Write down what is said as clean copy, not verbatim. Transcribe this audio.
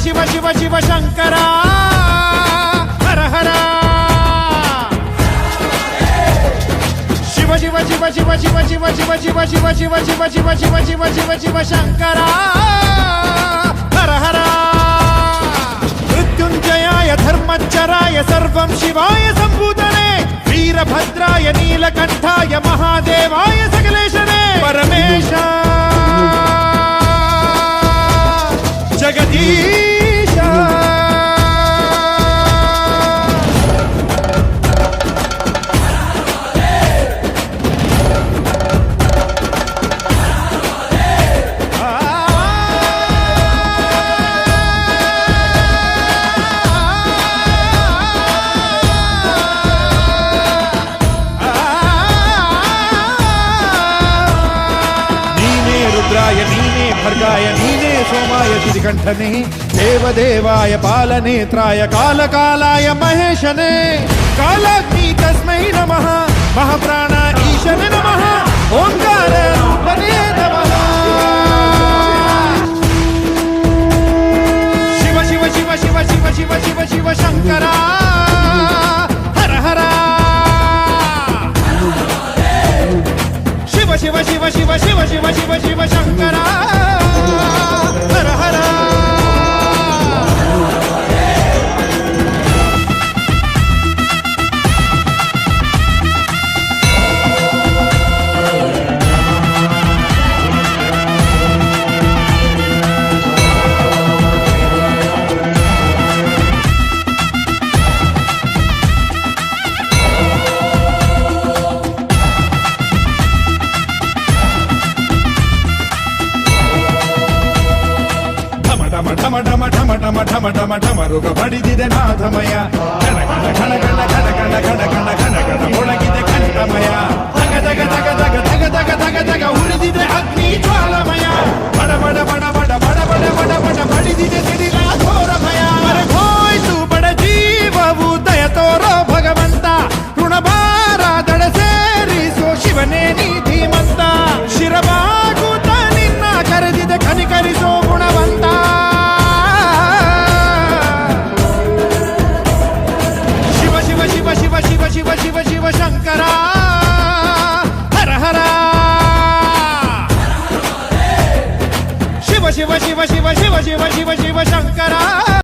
శివ శివ శివ శంకర హర హర శివ శివ శివ శివ శివ శివ శివ శివ శివ శివ శివ శివ శివ శివ శివ శివ శంకర హర హర మృత్యుంజయాయ ధర్మచ్చరాయ సర్వం శివాయ సంభూతనే వీరభద్రాయ నీలకంఠాయ మహాదేవాయ సకలేశనే పరమేశ జగదీశ नीने भर्गाय नीने सोमाय श्रीकंठने देवदेवाय पालनेत्राय कालकालाय महेशने कालाग्नि तस्मै नमः महाप्राण ईशने नमः ओंकार रूपने नमः शिव शिव शिव शिव शिव शिव शिव शिव शंकर हर हर शिव शिव शिव शिव शिव शिव शिव शिव शंकर हर हर ಢಮ ಢಮ ಢಮ ಢಮ ಢಮ ಢಮ ಢಮ ರುಗ ಬಡಿದಿದೆ ನಾಥಮಯ ಘನ ಘನ ಘನ ಘನ ಘನ ಘನ ಘನ ಘನ ಘನ ಘನ ಒಳಗಿದೆ ಕಂಠಮಯ ಧಗ ಧಗ ಧಗ ಧಗ ಧಗ ಧಗ ಧಗ ಧಗ ಉರಿದಿದೆ ಅಗ್ನಿ ಜ್ವಾಲಮಯ ಬಡ ಬಡ ಬಡ ಬಡ ಬಡ ಬಡ ಬಡ ಬಡ ಬಡಿದಿದೆ ಸಿಡಿಲ ಘೋರ ಭಯ ಹೋಯ್ತು ಬಡ ಜೀವವು ದಯ ತೋರೋ ಭಗವಂತ ಋಣಭಾರ ದಡ ಸೇರಿಸೋ ಶಿವನೇ ನೀ ಧೀಮಂತ ಶಿರಬಾಗುತ್ತ ನಿನ್ನ ಕರೆದಿದೆ ಕನಿಕರಿಸೋ ಗುಣವಂತ ಶಿವ ಶಿವ ಶಿವ ಶಿವ ಶಿವ ಶಂಕರ ಹರ ಹರ ಶಿವ ಶಿವ ಶಿವ ಶಿವ ಶಿವ ಶಿವ ಶಿವ ಶಿವ ಶಂಕರ